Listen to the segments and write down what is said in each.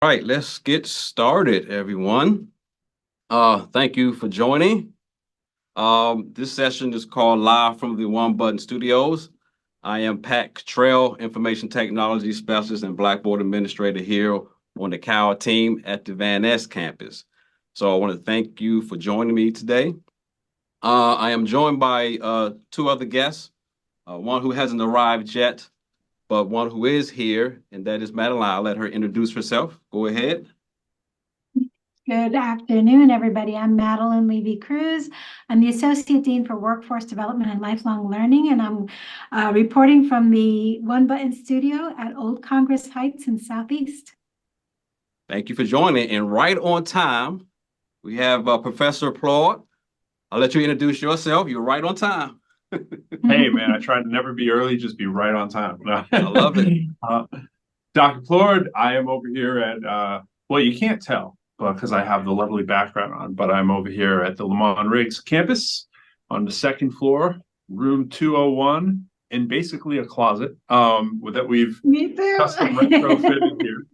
All right, let's get started, everyone. Thank you for joining. This session is called Live from the One Button Studios. I am Pat Cottrell, Information Technology Specialist and Blackboard Administrator here on the C.A.L team at the Van Ness campus. So I want to thank you for joining me today. I am joined by two other guests, one who hasn't arrived yet, but one who is here, and that is Madeline. I'll let her introduce herself. Go ahead. Good afternoon, everybody. I'm Madeline Levy-Cruz. I'm the Associate Dean for Workforce Development and Lifelong Learning, and I'm reporting from the One Button Studio at Old Congress Heights in Southeast. Thank you for joining. And right on time, we have Professor Plaud. I'll let you introduce yourself. You're right on time. Hey, man, I try to never be early, just be right on time. No. I love it. Dr. Plaud, I am over here at, well, you can't tell because I have the lovely background on, but I'm over here at the Lamont Riggs campus on the second floor, room 201, in basically a closet that we've custom retrofitted here.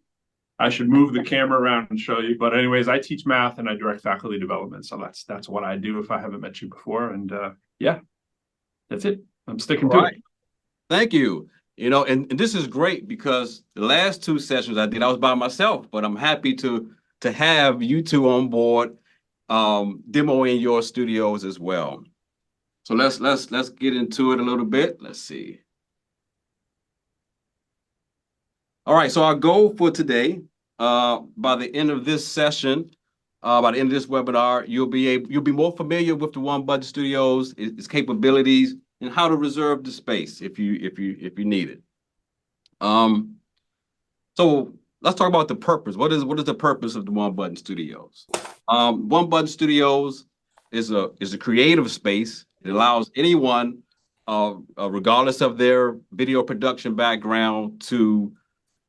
I should move the camera around and show you. But anyways, I teach math and I direct faculty development. So that's what I do if I haven't met you before. And yeah, that's it. I'm sticking to it. Thank you. You know, and this is great because the last two sessions I did, I was by myself, but I'm happy to have you two on board demoing your studios as well. So let's get into it a little bit. Let's see. All right, so our goal for today, by the end of this session, by the end of this webinar, you'll be more familiar with the One Button Studios, its capabilities, and how to reserve the space if you need it. So let's talk about the purpose. What is the purpose of the One Button Studios? One Button Studios is a creative space. It allows anyone, regardless of their video production background, to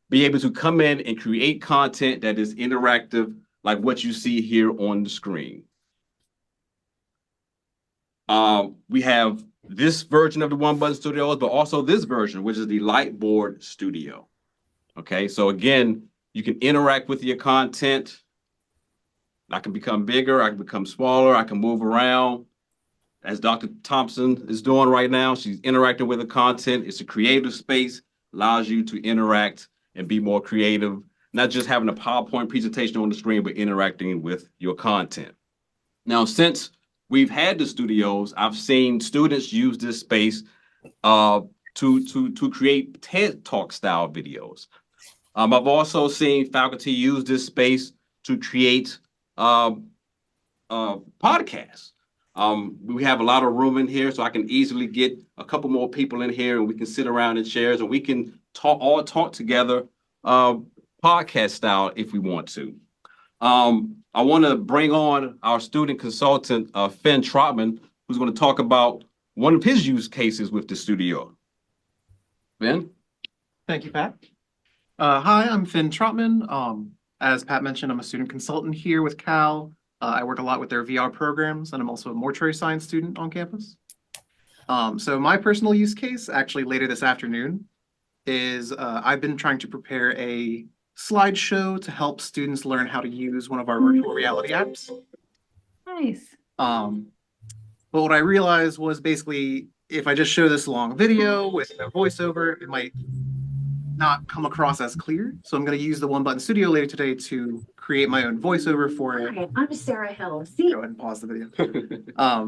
be able to come in and create content that is interactive, like what you see here on the screen. We have this version of the One Button Studios, but also this version, which is the Lightboard Studio. Okay, so again, you can interact with your content. I can become bigger, I can become smaller, I can move around. As Dr. Thompson is doing right now, she's interacting with the content. It's a creative space, allows you to interact and be more creative, not just having a PowerPoint presentation on the screen, but interacting with your content. Now, since we've had the studios, I've seen students use this space to create TED Talk style videos. I've also seen faculty use this space to create podcasts. We have a lot of room in here, so I can easily get a couple more people in here and we can sit around in chairs and we can all talk together podcast style if we want to. I want to bring on our student consultant, Finn Trotman, who's going to talk about one of his use cases with the studio. Finn? Thank you, Pat. Hi, I'm Finn Trotman. As Pat mentioned, I'm a student consultant here with C.A.L. I work a lot with their VR programs, and I'm also a mortuary science student on campus. So my personal use case, actually later this afternoon, is I've been trying to prepare a slideshow to help students learn how to use one of our virtual reality apps. Nice. But what I realized was basically if I just show this long video with no voiceover, it might not come across as clear. So I'm going to use the One Button Studio later today to create my own voiceover for it. Hi, I'm Sarah Hill. Go ahead and pause the video.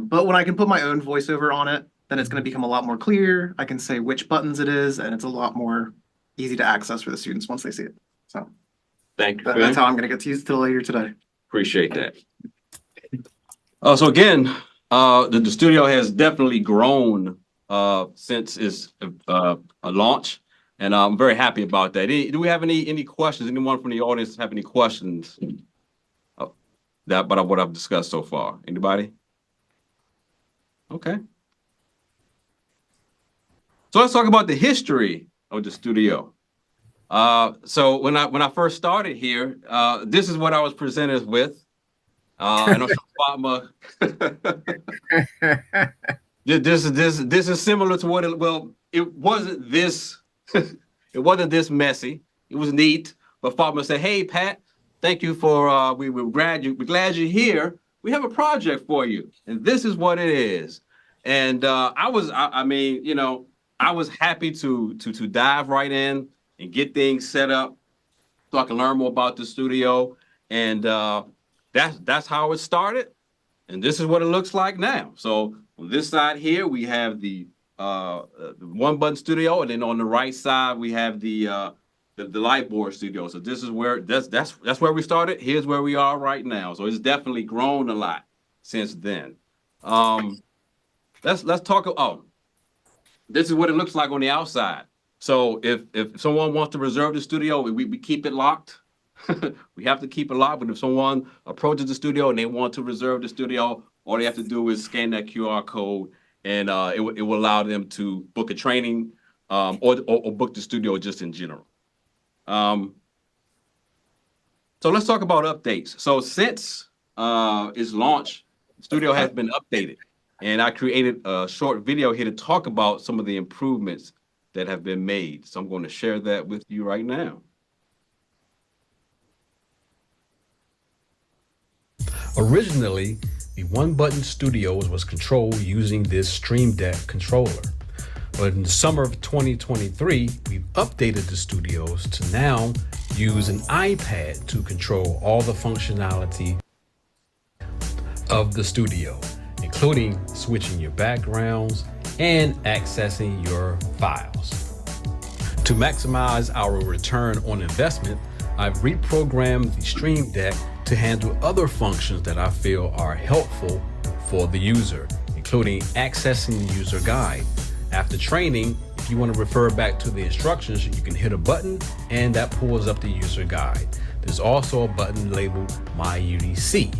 But when I can put my own voiceover on it, then it's going to become a lot more clear. I can say which buttons it is, and it's a lot more easy to access for the students once they see it. So thank you. That's how I'm going to get to use it till later today. Appreciate that. So again, the studio has definitely grown since its launch, and I'm very happy about that. Do we have any questions? Anyone from the audience have any questions about what I've discussed so far? Anybody? Okay. So let's talk about the history of the studio. So when I first started here, this is what I was presented with. And Fatma, this is similar to what it wasn't this it wasn't this messy. It was neat, but Fatma said, "Hey Pat, thank you for, we're glad you're here. We have a project for you, and this is what it is. And I mean, you know, I was happy to dive right in and get things set up so I can learn more about the studio. And that's how it started. And this is what it looks like now. So on this side here, we have the one button studio, and then on the right side, we have the light board studio. So this is where that's where we started. Here's where we are right now. So it's definitely grown a lot since then. Um, let's talk. Oh, this is what it looks like on the outside. So if someone wants to reserve the studio, we keep it locked. We have to keep it locked. But if someone approaches the studio and they want to reserve the studio, all they have to do is scan that QR code, and it will allow them to book a training, or book the studio just in general. Um, so let's talk about updates. So since its launch, the studio has been updated, and I created a short video here to talk about some of the improvements that have been made. So I'm going to share that with you right now. Originally, the One Button Studios was controlled using this Stream Deck controller. But in the summer of 2023, we've updated the studios to now use an iPad to control all the functionality of the studio, including switching your backgrounds and accessing your files. To maximize our return on investment, I've reprogrammed the Stream Deck to handle other functions that I feel are helpful for the user, including accessing the user guide. After training, if you want to refer back to the instructions, you can hit a button and that pulls up the user guide. There's also a button labeled My UDC.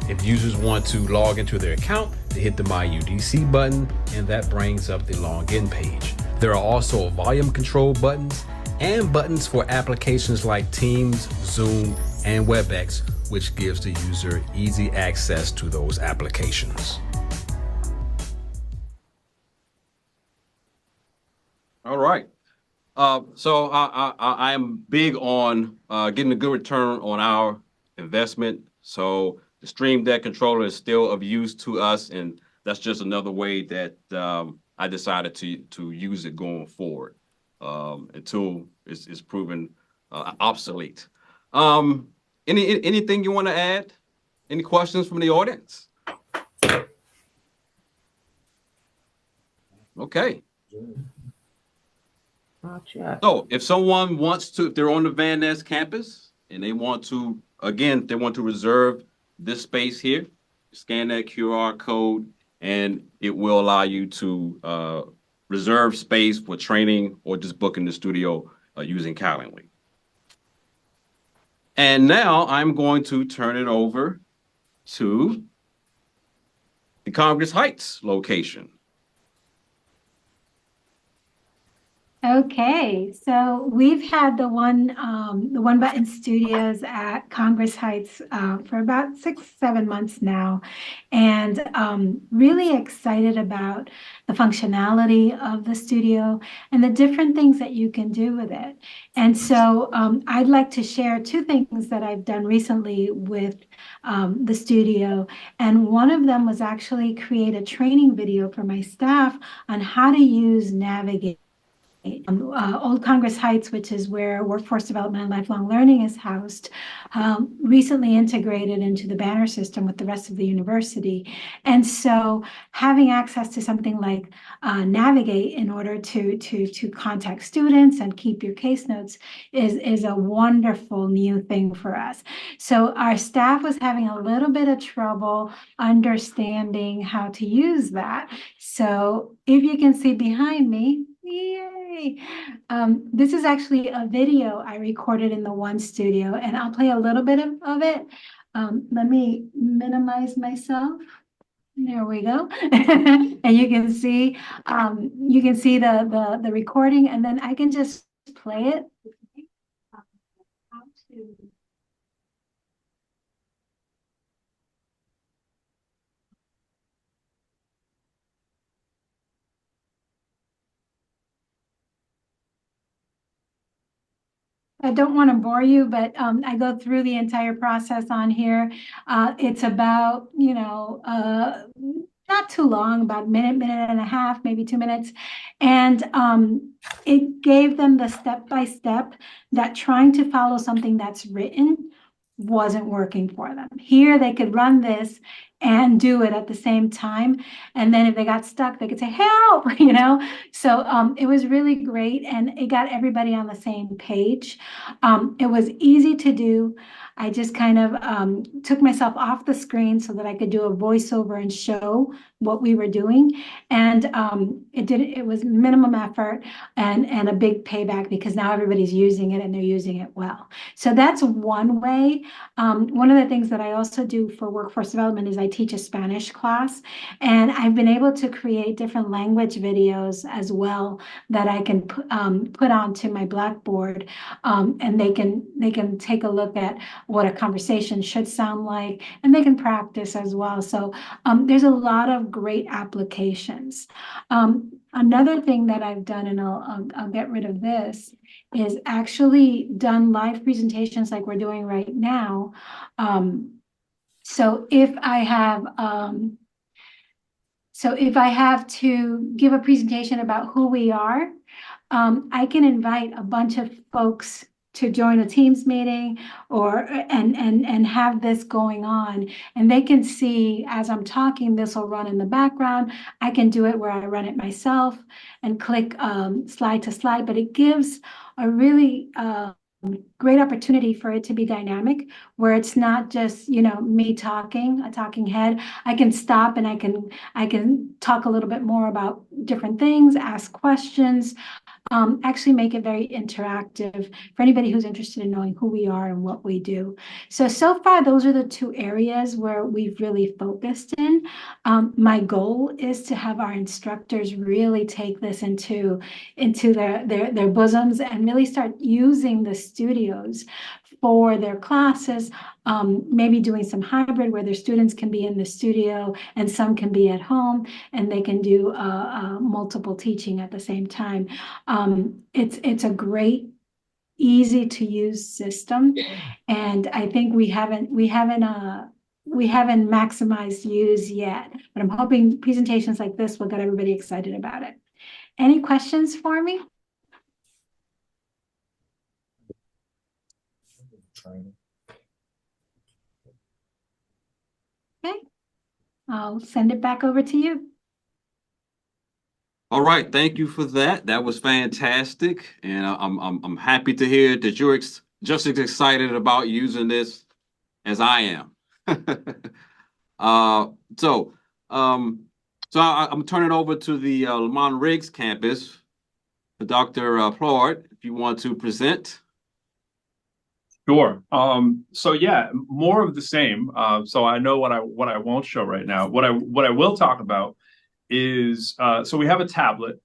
If users want to log into their account, they hit the My UDC button and that brings up the login page. There are also volume control buttons and buttons for applications like Teams, Zoom, and WebEx, which gives the user easy access to those applications. All right. So I am big on getting a good return on our investment. So the Stream Deck controller is still of use to us, and that's just another way that I decided to use it going forward until it's proven obsolete. Anything you want to add? Any questions from the audience? Okay. So if someone wants to, if they're on the Van Ness campus and they want to, again, they want to reserve this space here, scan that QR code and it will allow you to reserve space for training or just booking the studio using Calendly. And now I'm going to turn it over to the Congress Heights location. Okay, so we've had the One Button Studios at Congress Heights for about 6-7 months now, and really excited about the functionality of the studio and the different things that you can do with it. And so I'd like to share two things that I've done recently with the studio, and one of them was actually create a training video for my staff on how to use Navigate. Old Congress Heights, which is where Workforce Development and Lifelong Learning is housed, recently integrated into the banner system with the rest of the university. And so having access to something like Navigate in order to contact students and keep your case notes is a wonderful new thing for us. So our staff was having a little bit of trouble understanding how to use that. So if you can see behind me, yay! This is actually a video I recorded in the One Studio, and I'll play a little bit of it. Let me minimize myself. There we go. And you can see the recording, and then I can just play it. How to I don't want to bore you, but I go through the entire process on here. It's about, not too long, about a minute, minute and a half, maybe 2 minutes. And it gave them the step by step that trying to follow something that's written wasn't working for them. Here they could run this and do it at the same time. And then if they got stuck, they could say, help, So it was really great and it got everybody on the same page. It was easy to do. I just kind of took myself off the screen so that I could do a voiceover and show what we were doing. And it was minimum effort and a big payback because now everybody's using it and they're using it well. So that's one way. One of the things that I also do for workforce development is I teach a Spanish class, and I've been able to create different language videos as well that I can put onto my Blackboard, and they can take a look at what a conversation should sound like, and they can practice as well. So there's a lot of great applications. Another thing that I've done, and I'll get rid of this, is actually done live presentations like we're doing right now. So if I have to give a presentation about who we are, I can invite a bunch of folks to join a Teams meeting and have this going on, and they can see as I'm talking, this will run in the background. I can do it where I run it myself and click slide to slide, but it gives a really great opportunity for it to be dynamic, where it's not just me talking, a talking head. I can stop and I can talk a little bit more about different things, ask questions, actually make it very interactive for anybody who's interested in knowing who we are and what we do. So far, those are the two areas where we've really focused in. My goal is to have our instructors really take this into their bosoms and really start using the studios for their classes, maybe doing some hybrid where their students can be in the studio and some can be at home, and they can do multiple teaching at the same time. It's a great, easy to use system, and I think we haven't maximized use yet, but I'm hoping presentations like this will get everybody excited about it. Any questions for me? Okay, I'll send it back over to you. All right, thank you for that. That was fantastic, and I'm happy to hear that you're just as excited about using this as I am. uh, so I'm turning over to the Lamont Riggs campus for Dr. Plord, if you want to present. Sure. So yeah, more of the same. So I know what I won't show right now. What I will talk about is so we have a tablet,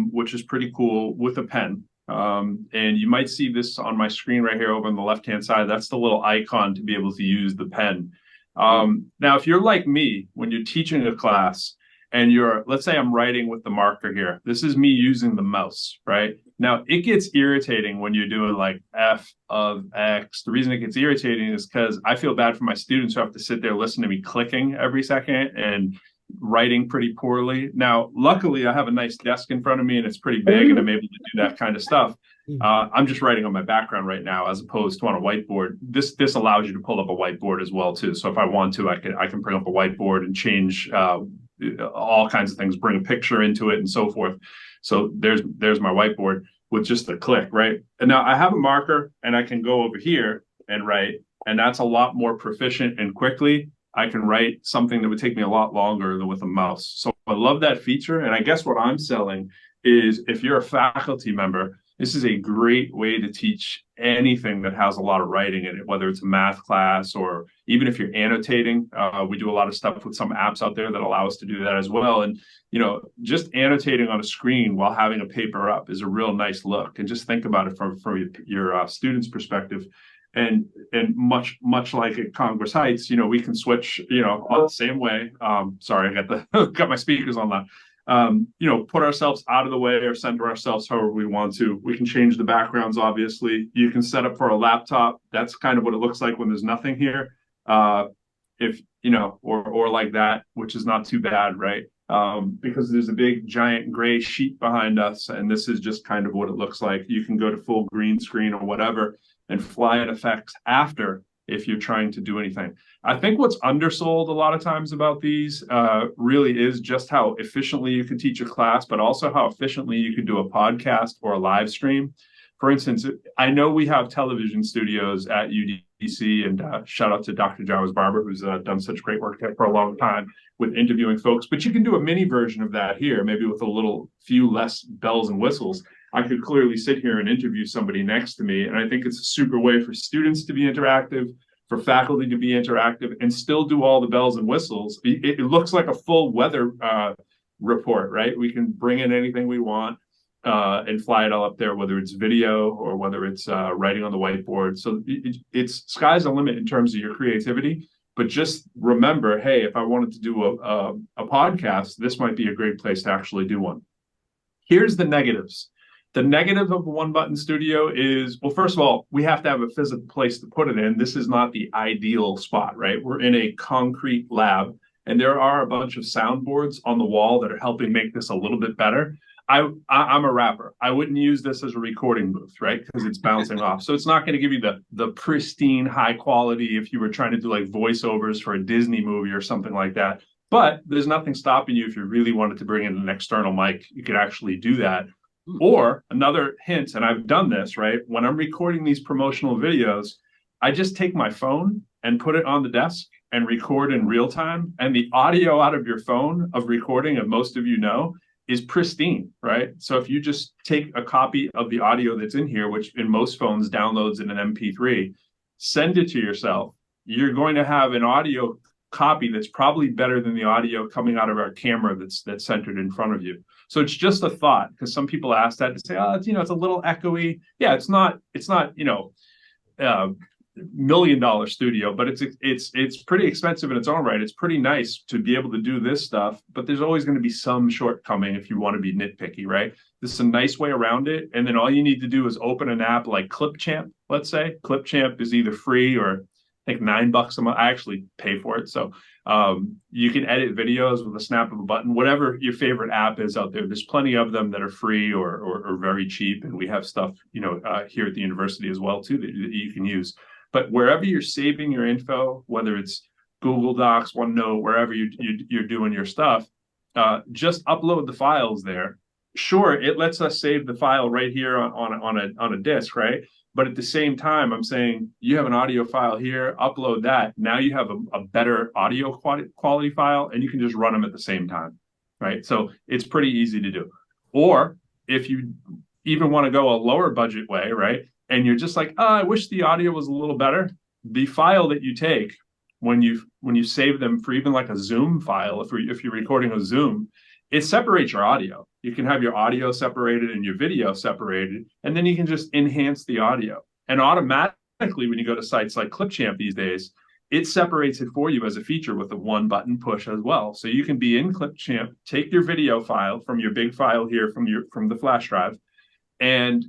which is pretty cool, with a pen. And you might see this on my screen right here over on the left-hand side. That's the little icon to be able to use the pen. Now, if you're like me, when you're teaching a class and let's say I'm writing with the marker here, this is me using the mouse, right? Now, it gets irritating when you're doing like F of X. The reason it gets irritating is because I feel bad for my students who have to sit there listening to me clicking every second and writing pretty poorly. Now, luckily, I have a nice desk in front of me and it's pretty big and I'm able to do that kind of stuff. I'm just writing on my background right now as opposed to on a whiteboard. This allows you to pull up a whiteboard as well too. So if I want to, I can bring up a whiteboard and change all kinds of things, bring a picture into it and so forth. So there's my whiteboard with just a click, right? And now I have a marker and I can go over here and write, and that's a lot more proficient and quickly. I can write something that would take me a lot longer than with a mouse. So I love that feature. And I guess what I'm selling is if you're a faculty member, this is a great way to teach anything that has a lot of writing in it, whether it's a math class or even if you're annotating. We do a lot of stuff with some apps out there that allow us to do that as well. And, just annotating on a screen while having a paper up is a real nice look. And just think about it from your student's perspective. And much like at Congress Heights, we can switch, on the same way. Sorry, I got my speakers on that. put ourselves out of the way or center ourselves however we want to. We can change the backgrounds, obviously. You can set up for a laptop. That's kind of what it looks like when there's nothing here. If, or like that, which is not too bad, right? Because there's a big giant gray sheet behind us, and this is just kind of what it looks like. You can go to full green screen or whatever and fly in effects after if you're trying to do anything. I think what's undersold a lot of times about these really is just how efficiently you can teach a class, but also how efficiently you can do a podcast or a live stream. For instance, I know we have television studios at UDC, and shout out to Dr. Jarvis Barber, who's done such great work there for a long time with interviewing folks. But you can do a mini version of that here, maybe with a few less bells and whistles. I could clearly sit here and interview somebody next to me. And I think it's a super way for students to be interactive, for faculty to be interactive, and still do all the bells and whistles. It looks like a full weather report, right? We can bring in anything we want and fly it all up there, whether it's video or whether it's writing on the whiteboard. So it's sky's the limit in terms of your creativity. But just remember, hey, if I wanted to do a podcast, this might be a great place to actually do one. Here's the negatives. The negative of a one-button studio is, well, first of all, we have to have a physical place to put it in. This is not the ideal spot, right? We're in a concrete lab, and there are a bunch of soundboards on the wall that are helping make this a little bit better. I'm a rapper. I wouldn't use this as a recording booth, right? Because it's bouncing off. So it's not going to give you the pristine high quality if you were trying to do like voiceovers for a Disney movie or something like that. But there's nothing stopping you if you really wanted to bring in an external mic. You could actually do that. Or another hint, and I've done this, right? When I'm recording these promotional videos, I just take my phone and put it on the desk and record in real time. And the audio out of your phone of recording, of most of you know, is pristine, right? So if you just take a copy of the audio that's in here, which in most phones downloads in an MP3, send it to yourself, you're going to have an audio copy that's probably better than the audio coming out of our camera that's centered in front of you. So it's just a thought, because some people ask that to say, oh, it's a little echoey. Yeah, it's not $1 million studio, but it's pretty expensive in its own right. It's pretty nice to be able to do this stuff, but there's always going to be some shortcoming if you want to be nitpicky, right? This is a nice way around it. And then all you need to do is open an app like Clipchamp, let's say. Clipchamp is either free or I think $9 a month. I actually pay for it. So you can edit videos with a snap of a button, whatever your favorite app is out there. There's plenty of them that are free or very cheap. And we have stuff, here at the university as well, too, that you can use. But wherever you're saving your info, whether it's Google Docs, OneNote, wherever you're doing your stuff, just upload the files there. Sure, it lets us save the file right here on a disk, right? But at the same time, I'm saying you have an audio file here, upload that. Now you have a better audio quality file, and you can just run them at the same time, right? So it's pretty easy to do. Or if you even want to go a lower budget way, right? And you're just like, oh, I wish the audio was a little better. The file that you take when you save them for even like a Zoom file, if you're recording a Zoom, it separates your audio. You can have your audio separated and your video separated, and then you can just enhance the audio. And automatically, when you go to sites like Clipchamp these days, it separates it for you as a feature with a one button push as well. So you can be in Clipchamp, take your video file from your big file here from the flash drive, and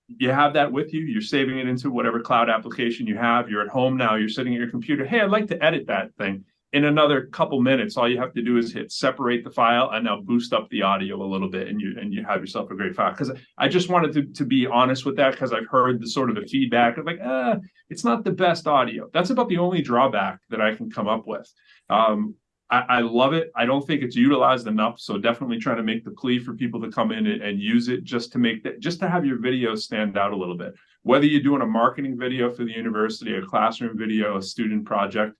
you have that with you. You're saving it into whatever cloud application you have. You're at home now. You're sitting at your computer. Hey, I'd like to edit that thing. In another couple minutes, all you have to do is hit separate the file and now boost up the audio a little bit, and you have yourself a great file. Because I just wanted to be honest with that, because I've heard the sort of the feedback of like, it's not the best audio. That's about the only drawback that I can come up with. I love it. I don't think it's utilized enough. So definitely trying to make the plea for people to come in and use it just to have your video stand out a little bit. Whether you're doing a marketing video for the university, a classroom video, a student project,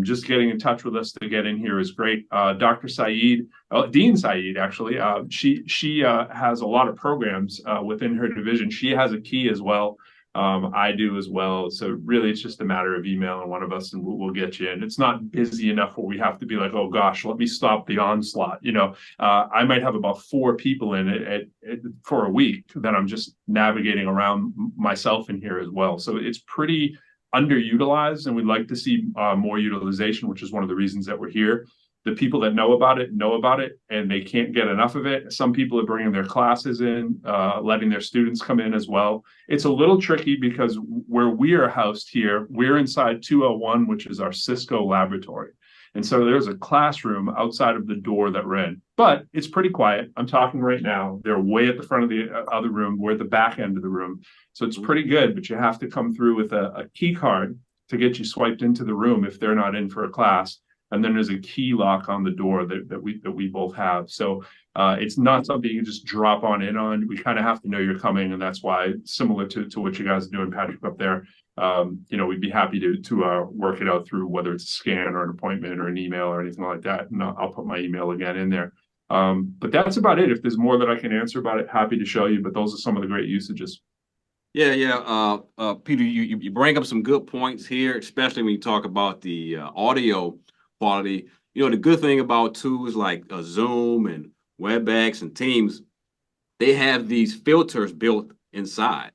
just getting in touch with us to get in here is great. Dr. Saeed, Dean Saeed, actually, she has a lot of programs within her division. She has a key as well. I do as well. So really, it's just a matter of emailing one of us, and we'll get you in. It's not busy enough where we have to be like, oh gosh, let me stop the onslaught. I might have about 4 people in it for a week that I'm just navigating around myself in here as well. So it's pretty underutilized, and we'd like to see more utilization, which is one of the reasons that we're here. The people that know about it, and they can't get enough of it. Some people are bringing their classes in, letting their students come in as well. It's a little tricky because where we are housed here, we're inside 201, which is our Cisco laboratory. And so there's a classroom outside of the door that we're in, but it's pretty quiet. I'm talking right now. They're way at the front of the other room. We're at the back end of the room. So it's pretty good, but you have to come through with a key card to get you swiped into the room if they're not in for a class. And then there's a key lock on the door that we both have. So it's not something you can just drop on in on. We kind of have to know you're coming, and that's why, similar to what you guys are doing, Patrick, up there, we'd be happy to work it out through whether it's a scan or an appointment or an email or anything like that. And I'll put my email again in there. But that's about it. If there's more that I can answer about it, happy to show you. But those are some of the great usages. Yeah. Peter, you bring up some good points here, especially when you talk about the audio quality. The good thing about tools like Zoom and WebEx and Teams, they have these filters built inside.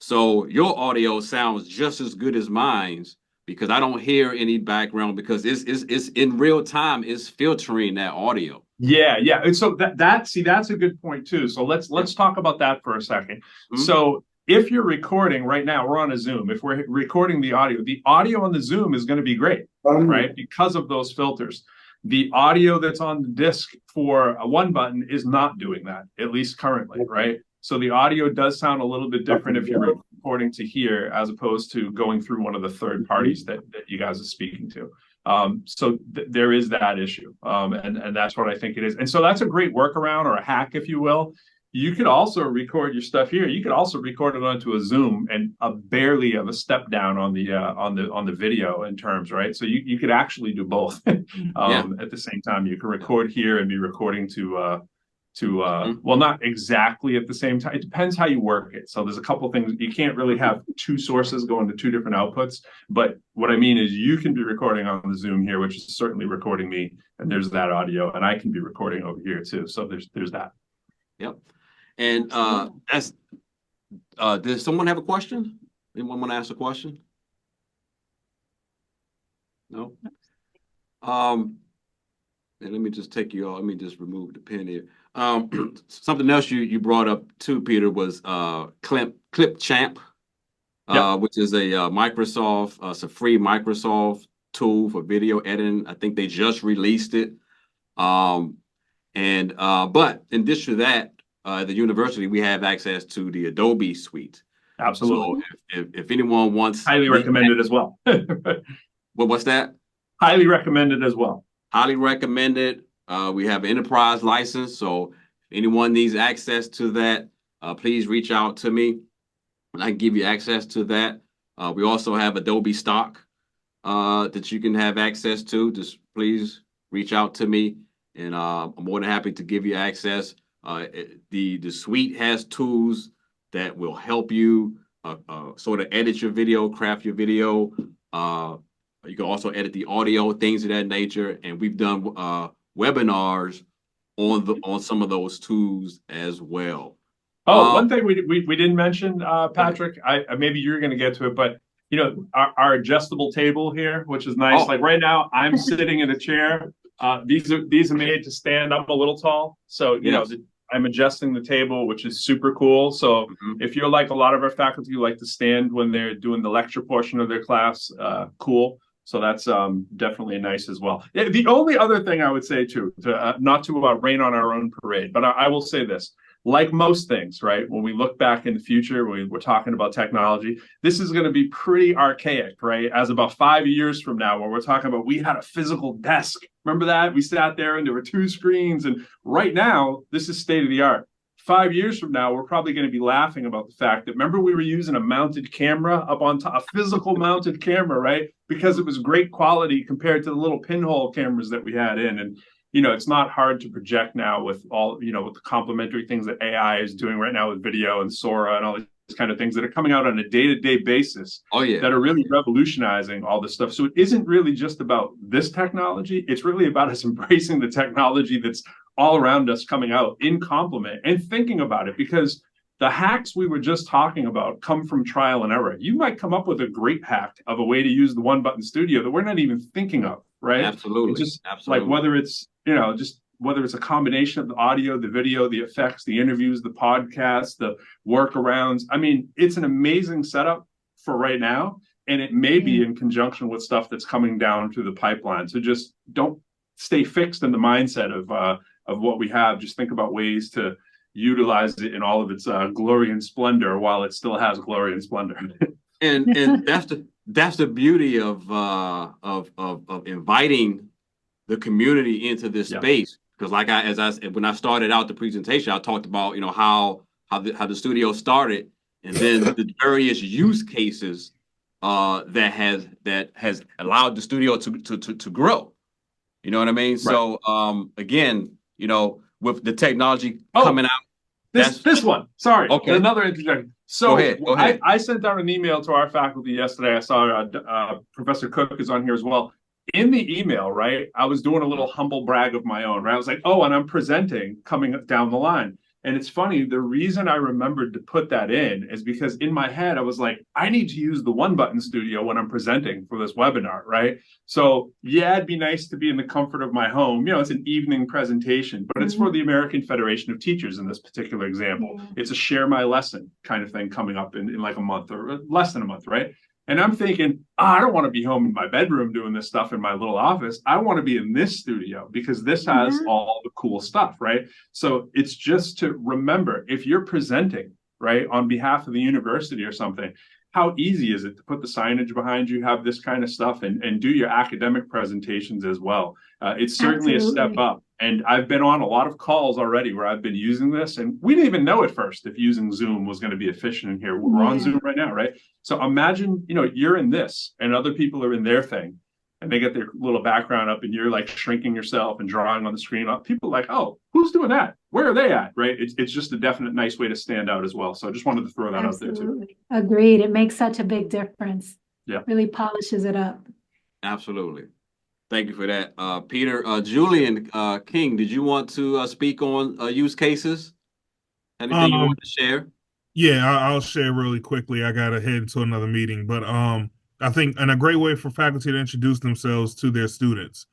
So your audio sounds just as good as mine's because I don't hear any background because it's in real time, it's filtering that audio. Yeah. And so that's a good point too. So let's talk about that for a second. Mm-hmm. So if you're recording right now, we're on a Zoom. If we're recording the audio on the Zoom is going to be great, right? Because of those filters. The audio that's on the disc for a one button is not doing that, at least currently, right? So the audio does sound a little bit different if you're recording to here as opposed to going through one of the third parties that you guys are speaking to. So there is that issue, and that's what I think it is. And so that's a great workaround or a hack, if you will. You could also record your stuff here. You could also record it onto a Zoom and barely of a step down on the video in terms, right? So you could actually do both at the same time. You can record here and be recording to well, not exactly at the same time. It depends how you work it. So there's a couple things. You can't really have two sources going to two different outputs. But what I mean is you can be recording on the Zoom here, which is certainly recording me, and there's that audio, and I can be recording over here too. So there's that. Yep. And does someone have a question? Anyone want to ask a question? No. And let me just take you all. Let me just remove the pen here. Something else you brought up too, Peter, was Clipchamp, which is a Microsoft. It's a free Microsoft tool for video editing. I think they just released it. But in addition to that, at the university, we have access to the Adobe suite. Absolutely. So if anyone wants, highly recommended as well. What's that? Highly recommended as well. Highly recommended. We have an enterprise license, so if anyone needs access to that, please reach out to me, and I can give you access to that. We also have Adobe Stock that you can have access to. Just please reach out to me, and I'm more than happy to give you access. The suite has tools that will help you sort of edit your video, craft your video. You can also edit the audio, things of that nature. And we've done webinars on some of those tools as well. One thing we didn't mention, Patrick, maybe you're going to get to it, but our adjustable table here, which is nice. Like right now, I'm sitting in a chair. These are made to stand up a little tall. So I'm adjusting the table, which is super cool. So if you're like a lot of our faculty who like to stand when they're doing the lecture portion of their class, cool. So that's definitely nice as well. The only other thing I would say too, not to rain on our own parade, but I will say this. Like most things, right? When we look back in the future, we're talking about technology, this is going to be pretty archaic, right? As about 5 years from now, where we're talking about we had a physical desk. Remember that? We sat there and there were two screens. And right now, this is state of the art. 5 years from now, we're probably going to be laughing about the fact that, remember, we were using a mounted camera up on top, a physical mounted camera, right? Because it was great quality compared to the little pinhole cameras that we had in. And it's not hard to project now with all, with the complementary things that AI is doing right now with video and Sora and all these kind of things that are coming out on a day-to-day basis that are really revolutionizing all this stuff. So it isn't really just about this technology. It's really about us embracing the technology that's all around us coming out in complement and thinking about it, because the hacks we were just talking about come from trial and error. You might come up with a great hack of a way to use the one-button studio that we're not even thinking of right? Absolutely. It's just like Absolutely. whether it's a combination of the audio, the video, the effects, the interviews, the podcasts, the workarounds. I mean, it's an amazing setup for right now. And it may be in conjunction with stuff that's coming down through the pipeline. So just don't stay fixed in the mindset of what we have. Just think about ways to utilize it in all of its glory and splendor while it still has glory and splendor. And that's the beauty of inviting the community into this Yeah. space. Because when I started out the presentation, I talked about, how the studio started, and then the various use cases that has allowed the studio to grow. You know what I mean? Right. So again, with the technology Oh, coming out, this one. Sorry, Okay. another interjection. So Go ahead. I sent out an email to our faculty yesterday. I saw Professor Cook is on here as well. In the email, right, I was doing a little humble brag of my own, right? I was like, oh, and I'm presenting coming down the line. And it's funny, the reason I remembered to put that in is because in my head, I was like, I need to use the one button studio when I'm presenting for this webinar, right? So yeah, it'd be nice to be in the comfort of my home. It's an evening presentation, but it's for the American Federation of Teachers in this particular example. Yeah. It's a share my lesson kind of thing coming up in like a month or less than a month, right? And I'm thinking, I don't want to be home in my bedroom doing this stuff in my little office. I want to be in this studio because this has all the cool stuff, right? So it's just to remember, if you're presenting, right, on behalf of the university or something, how easy is it to put the signage behind you, have this kind of stuff, and do your academic presentations as well? It's certainly a step up. And I've been on a lot of calls already where I've been using this, and we didn't even know at first if using Zoom was going to be efficient in here. We're on Zoom right now, right? So imagine, you're in this and other people are in their thing and they get their little background up and you're like shrinking yourself and drawing on the screen. People are like, oh, who's doing that? Where are they at? Right? It's just a definite nice way to stand out as well. So I just wanted to throw that out there too. Agreed. It makes such a big difference. Yeah. Really polishes it up. Absolutely. Thank you for that. Peter, Julian King, did you want to speak on use cases? Anything you want to share? Yeah, I'll share really quickly. I gotta head to another meeting, but I think and a great way for faculty to introduce themselves to their students.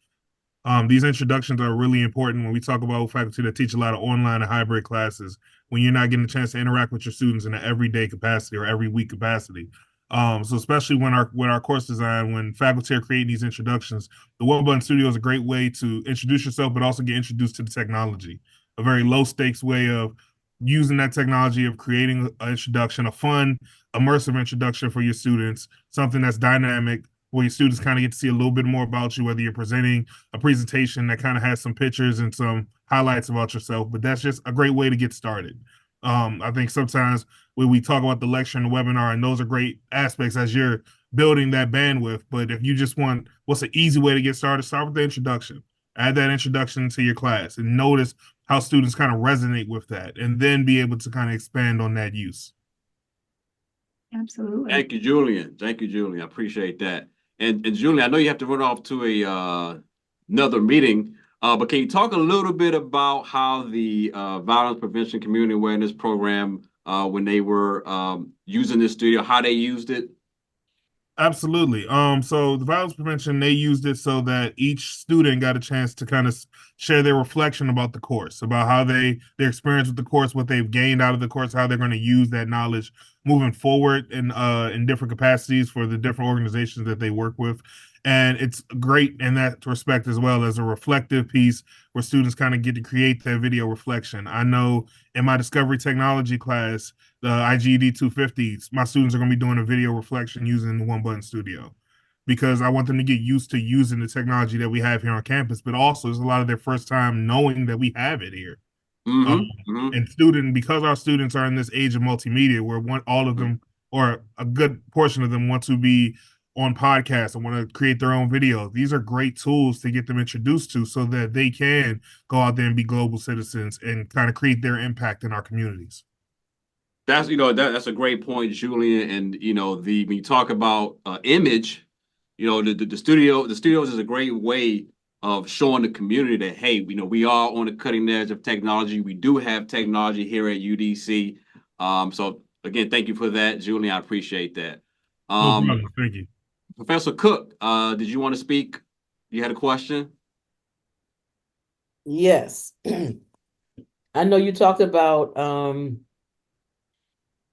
These introductions are really important when we talk about faculty that teach a lot of online and hybrid classes. When you're not getting a chance to interact with your students in an everyday capacity or every week capacity. So especially when our course design, when faculty are creating these introductions, the One Button Studio is a great way to introduce yourself, but also get introduced to the technology. A very low stakes way of using that technology of creating an introduction, a fun, immersive introduction for your students, something that's dynamic, where your students kind of get to see a little bit more about you, whether you're presenting a presentation that kind of has some pictures and some highlights about yourself. But that's just a great way to get started. I think sometimes when we talk about the lecture and the webinar, and those are great aspects as you're building that bandwidth. But if you just want what's an easy way to get started, start with the introduction. Add that introduction to your class and notice how students kind of resonate with that, and then be able to kind of expand on that use. Absolutely. Thank you, Julian. Thank you, Julian. I appreciate that. And Julian, I know you have to run off to another meeting, but can you talk a little bit about how the Violence Prevention Community Awareness Program, when they were using this studio, how they used it? Absolutely. So the violence prevention, they used it so that each student got a chance to kind of share their reflection about the course, about how their experience with the course, what they've gained out of the course, how they're going to use that knowledge moving forward in different capacities for the different organizations that they work with. And it's great in that respect as well as a reflective piece where students kind of get to create that video reflection. I know in my discovery technology class, the IGED 250s, my students are going to be doing a video reflection using the One Button Studio because I want them to get used to using the technology that we have here on campus, but also it's a lot of their first time knowing that we have it here. And because our students are in this age of multimedia where all of them or a good portion of them want to be on podcasts and want to create their own videos. These are great tools to get them introduced to so that they can go out there and be global citizens and kind of create their impact in our communities. That's a great point, Julian. And when you talk about image, the studios is a great way of showing the community that, hey, we are on the cutting edge of technology. We do have technology here at UDC. So again, thank you for that, Julian. I appreciate that. No problem. Thank you. Professor Cook, did you want to speak You had a question? Yes. I know you talked about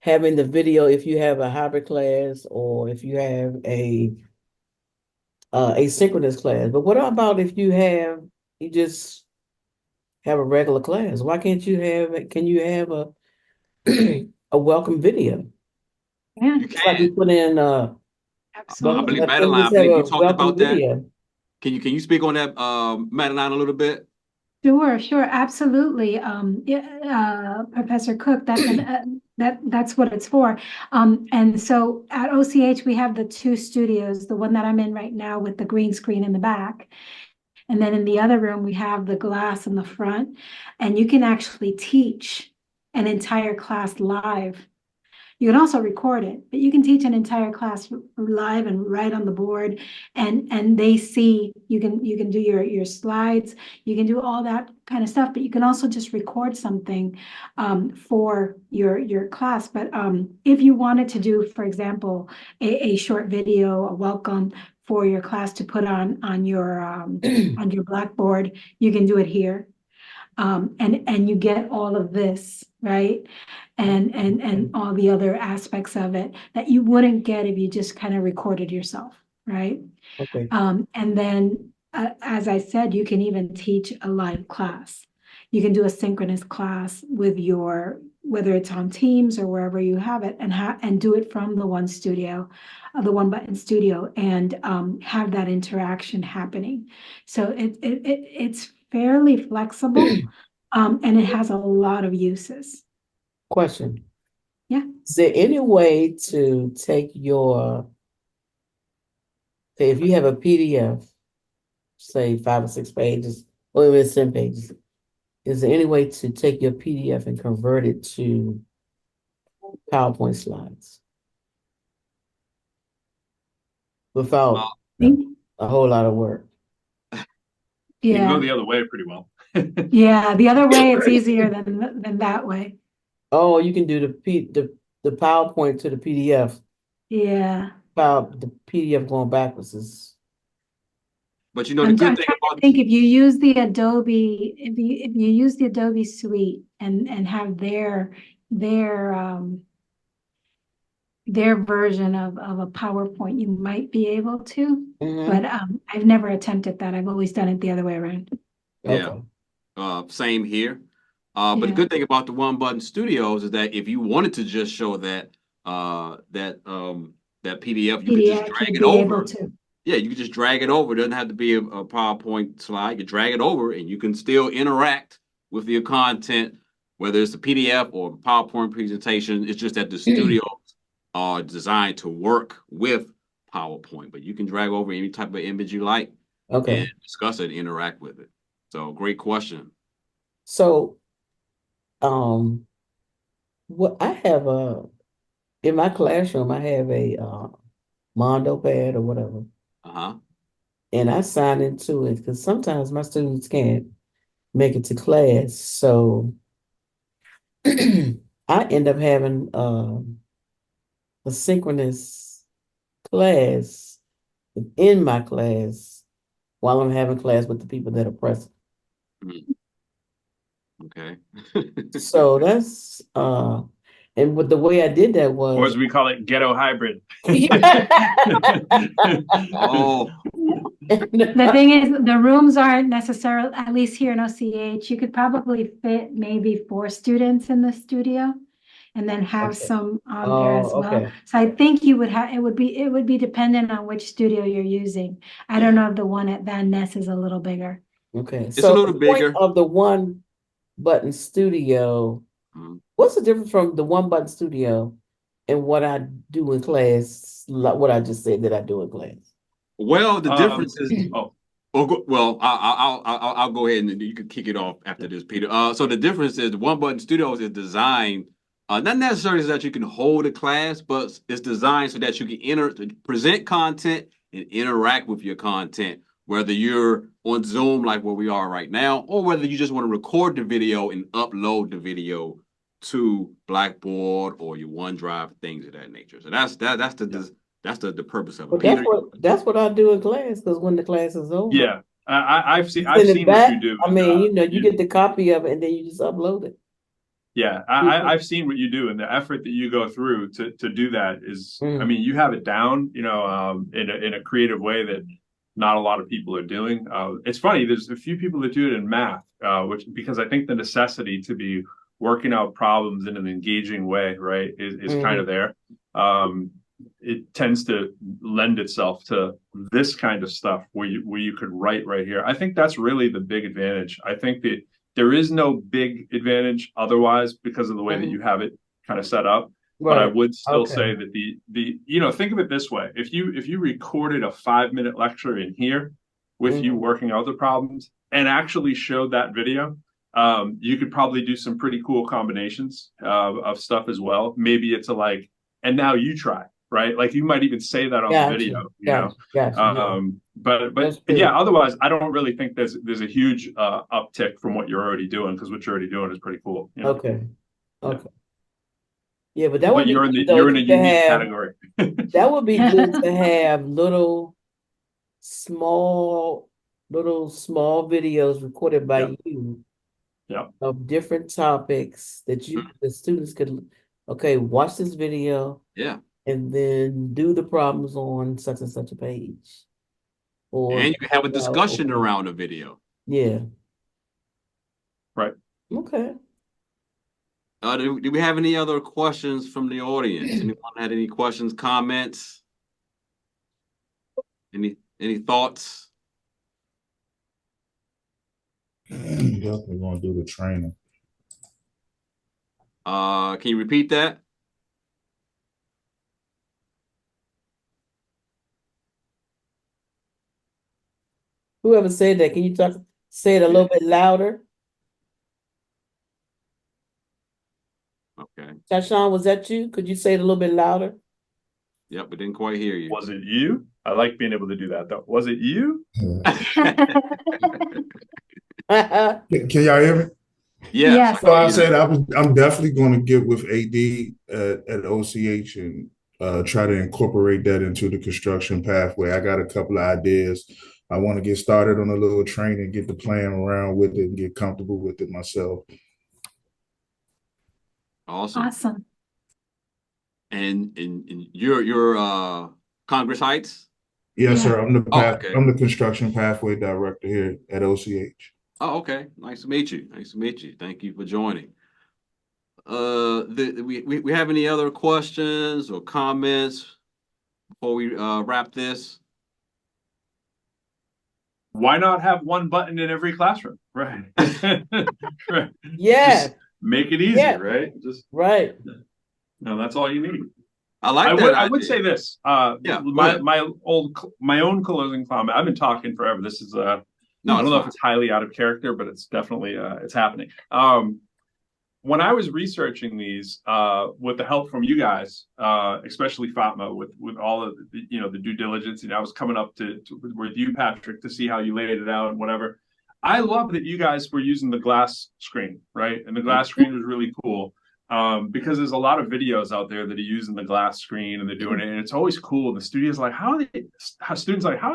having the video if you have a hybrid class or if you have a asynchronous class. But what about if you just have a regular class? Why can't you can you have a welcome video? Yeah, You It's like can. you put in I welcome, absolutely. believe like, can you Madeline, I just have believe a you talked welcome about that. video? Can you speak on that, Madeline, a little bit? Sure, sure, absolutely. Yeah, Professor Cook, that's what it's for. And so at OCH, we have the two studios, the one that I'm in right now with the green screen in the back. And then in the other room, we have the glass in the front, and you can actually teach an entire class live. You can also record it, but you can teach an entire class live and right on the board, and they see you can do your slides, you can do all that kind of stuff, but you can also just record something for your class. But if you wanted to do, for example, a short video, a welcome for your class to put on your Blackboard, you can do it here. And you get all of this, right? And all the other aspects of it that you wouldn't get if you just kind of recorded yourself, right? Okay. And then, as I said, you can even teach a live class. You can do a synchronous class with whether it's on Teams or wherever you have it, and do it from the one studio, the one button studio, and have that interaction happening. So it's fairly flexible, and it has a lot of uses. Question. Yeah. Is there any way to take say if you have a PDF, say 5 or 6 pages, or even 10 pages, is there any way to take your PDF and convert it to PowerPoint slides without a whole lot of work? You can go Yeah, the other way pretty well. yeah. The other way, it's easier than that way. Oh, you can do the PowerPoint to the PDF. Yeah. The PDF going backwards is But you know, the I'm good trying thing to about think if you use the Adobe, if you use the Adobe suite and have their version of a PowerPoint, you might be able to. But I've never attempted that. I've always done it the other way around. yeah, okay. same here. But the Yeah. good thing about the One Button Studios is that if you wanted to just show that PDF, you could just PDF, drag you'd it be able over. to. Yeah, you can just drag it over. It doesn't have to be a PowerPoint slide. You drag it over and you can still interact with your content, whether it's a PDF or a PowerPoint presentation. It's just that the studios are designed to work with PowerPoint, but you can drag over any type of image you like and Okay. discuss it, interact with it. So great question. So what I have in my classroom, I have a Mondo pad or whatever, Uh-huh. and I sign into it because sometimes my students can't make it to class, so I end up having a synchronous class in my class while I'm having class with the people that are present. Mm. Okay. So that's and with the way I did that Or was as we call it, ghetto hybrid. Oh, The thing is, the rooms aren't necessarily, at least here in OCH, you could probably fit maybe 4 students in the studio and then have Okay. some on there as Oh, well. okay. So I think you would have, it would be dependent on which studio you're using. I don't know if the one at Van Ness is a little bigger. Okay. it's a So little the point bigger. of the one button studio, Mhm. what's the difference from the one button studio and what I do in class, like what I just said that I do in class? Well, the difference is Oh, well, I'll go ahead and you can kick it off after this, Peter. So the difference is the One Button Studios is designed not necessarily so that you can hold a class, but it's designed so that you can present content and interact with your content, whether you're on Zoom like where we are right now, or whether you just want to record the video and upload the video to Blackboard or your OneDrive, things of that nature. So that's That's the purpose of it. But Peter, that's what I do in class, because when the class is over, Yeah, I've you seen send it what back. you do. I mean, you get the copy of it and then you just upload it. Yeah, I've seen what you do, and the effort that you go through to do that is, I mean, you have it down, in a creative way that not a lot of people are doing. It's funny, there's a few people that do it in math, which because I think the necessity to be working out problems in an engaging way, right, is kind of there. It tends to lend itself to this kind of stuff where you could write right here. I think that's really the big advantage. I think that there is no big advantage otherwise because of the way that you have it kind of set up. But I would still say that think of it this way. If you recorded a 5-minute lecture in here with you working out the problems and actually showed that video, you could probably do some pretty cool combinations of stuff as well. Maybe it's and now you try, right? Like you might even say that on the video, But yeah, otherwise I don't really think there's a huge uptick from what you're already doing, because what you're already doing is pretty cool. Okay. Yeah, but that would But be you're in good, the though, you're in a to unique have- category. That would be good to have little small videos recorded by you of different topics that the students could, watch this video yeah. and then do the problems on such and such a page. And you can have a discussion around the video. Yeah. Right. Okay. Do we have any other questions from the audience? Anyone had any questions, comments? Any thoughts? Definitely gonna do the training. Can you repeat that? Whoever said that, can you say it a little bit louder? Okay. Tashawn, was that you? Could you say it a little bit louder? Yep, but didn't quite hear you. Was it you? I like being able to do that though. Was it you? Can y'all hear me? Yes. So I said I'm definitely going to get with AD at OCH and try to incorporate that into the construction pathway. I got a couple of ideas. I want to get started on a little training, get the playing around with it, and get comfortable with it myself. Awesome. And you're Congress Heights? Yes, sir. I'm okay. I'm the construction pathway director here at OCH. Oh, okay. Nice to meet you. Thank you for joining. We have any other questions or comments before we wrap this? Why not have one button in every classroom? Right. Right. Yeah. Just make it easy, right? No, that's all you need. I like that. I would say this. Yeah. My own closing comment. I've been talking forever. This is I don't know if it's highly out of character, but it's definitely it's happening. When I was researching these, with the help from you guys, especially Fatma, with all of the due diligence, I was coming up with you, Patrick, to see how you laid it out and whatever. I love that you guys were using the glass screen, right? And the glass screen was really cool. Because there's a lot of videos out there that are using the glass screen and they're doing it, and it's always cool. The students like, how are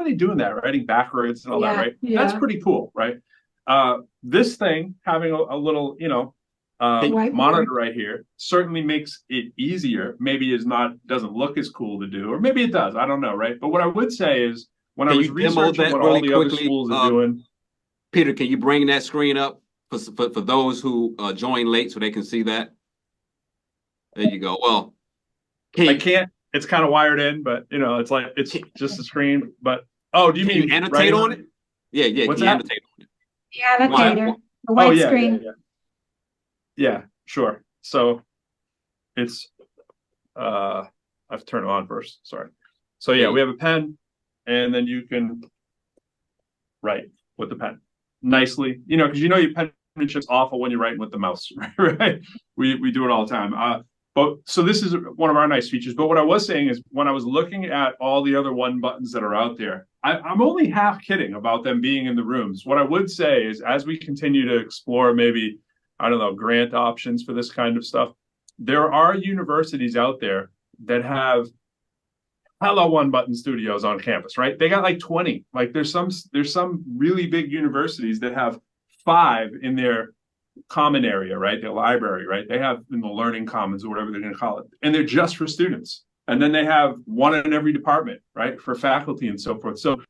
they doing that, writing backwards and all that, right? That's pretty cool, right? This thing having a little, monitor right here certainly makes it easier. Maybe doesn't look as cool to do, or maybe it does. I don't know, right? But what I would say is when I was researching what all the other schools are doing. Peter, can you bring that screen up for those who join late so they can see that? There you go. Well, I can't. It's kind of wired in, but it's just a screen. But do you mean you annotate on it? Yeah. What's can that? you annotate on it? The annotator, the white screen. Yeah, sure. So it's I have to turn it on first. Sorry. So yeah, we have a pen, and then you can write with the pen nicely. Because your penmanship's awful when you're writing with the mouse, right? We do it all the time. But so this is one of our nice features. But what I was saying is when I was looking at all the other one buttons that are out there, I'm only half kidding about them being in the rooms. What I would say is as we continue to explore maybe, I don't know, grant options for this kind of stuff, there are universities out there that have hella one button studios on campus, right? They got like 20. Like there's some really big universities that have 5 in their common area, right? Their library, right? They have in the learning commons or whatever they're going to call it. And they're just for students. And then they have one in every department, right? For faculty and so forth. So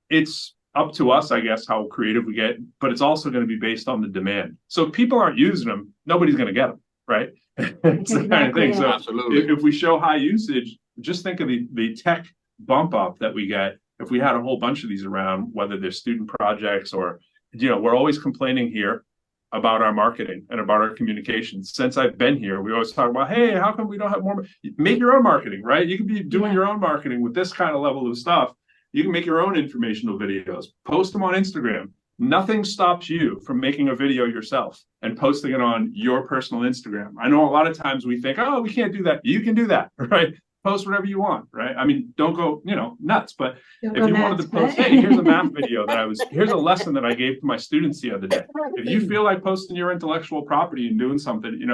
it's up to us, I guess, how creative we get, but it's also going to be based on the demand. So if people aren't using them, nobody's going to get them, right? It's the kind of thing. So Absolutely. if we show high usage, just think of the tech bump up that we get if we had a whole bunch of these around, whether they're student projects or, we're always complaining here about our marketing and about our communications. Since I've been here, we always talk about, hey, how come we don't have more? Make your own marketing, right? You can be doing your own marketing with this kind of level of stuff. You can make your own informational videos, post them on Instagram. Nothing stops you from making a video yourself and posting it on your personal Instagram. I know a lot of times we think, oh, we can't do that. You can do that, right? Post whatever you want, right? I mean, don't go, nuts. But if you wanted to post, hey, here's a math video here's a lesson that I gave to my students the other day. If you feel like posting your intellectual property and doing something,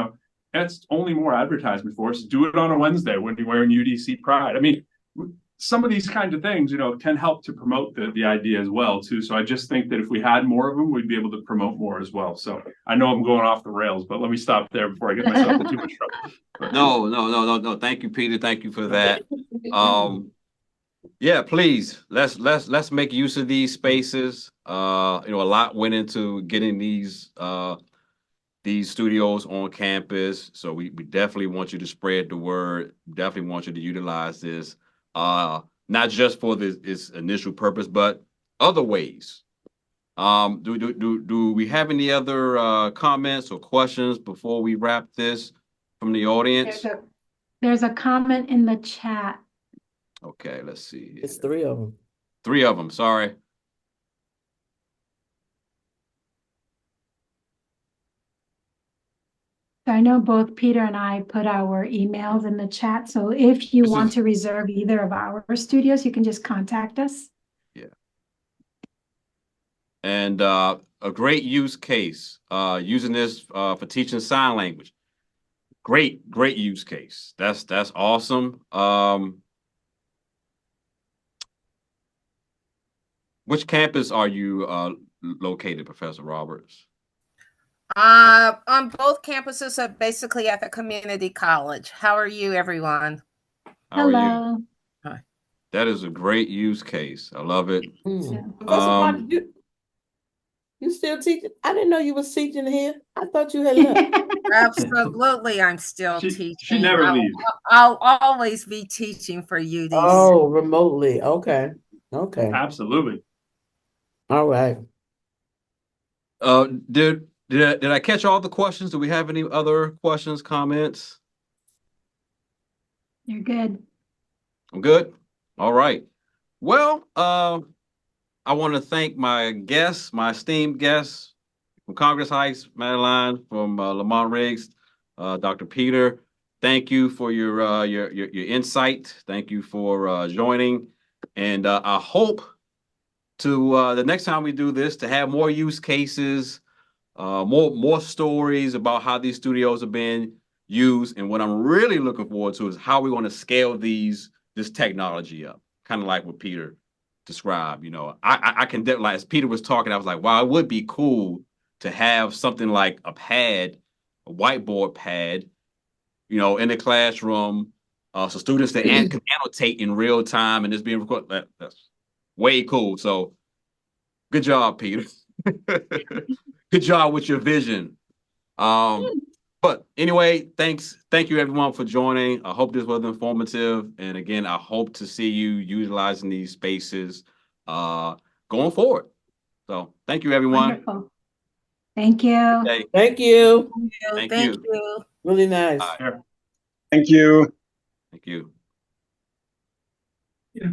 that's only more advertisement for us. Do it on a Wednesday when you're wearing UDC Pride. I mean, some of these kinds of things, can help to promote the idea as well, too. So I just think that if we had more of them, we'd be able to promote more as well. So I know I'm going off the rails, but let me stop there before I get myself in too much trouble. No. Thank you, Peter. Thank you for that. Yeah, please let's make use of these spaces. A lot went into getting these studios on campus. So we definitely want you to spread the word. Definitely want you to utilize this. Not just for its initial purpose, but other ways. Do we have any other comments or questions before we wrap this from the audience? There's a comment in the chat. Okay, let's see here. It's 3 of them. 3 of them, sorry. So I know both Peter and I put our emails in the chat. So if you want to reserve either of our studios, you can just contact us. Yeah. And a great use case, using this for teaching sign language. Great use case. That's awesome. Which campus are you located, Professor Roberts? On both campuses are basically at the community college. How are you, everyone? How are you? Hello. Hi. That is a great use case. I love it. Professor Martin, you still teaching? I didn't know you was teaching here. I thought you had left. Absolutely, I'm still teaching. She never leaves. I'll always be teaching for UDC. Oh, remotely. Okay. Absolutely. All right. Did I catch all the questions? Do we have any other questions, comments? You're good. I'm good. All right. Well, I want to thank my guests, my esteemed guests from Congress Heights, Madeline, from Lamont Riggs, Dr. Peter. Thank you for your insight. Thank you for joining. And I hope to the next time we do this to have more use cases, more stories about how these studios are being used. And what I'm really looking forward to is how we're going to scale this technology up, kind of like what Peter described. I can definitely, as Peter was talking, I was like, wow, it would be cool to have something like a whiteboard pad, in the classroom, so students that can annotate in real time and it's being recorded. That's way cool. So good job, Peter. Good job with your vision. But anyway, thank you everyone for joining. I hope this was informative. And again, I hope to see you utilizing these spaces going forward. So thank you, everyone. Wonderful. Thank you. Okay. Thank you. Thank you. Really nice. All right. Thank you. Thank you. Yeah.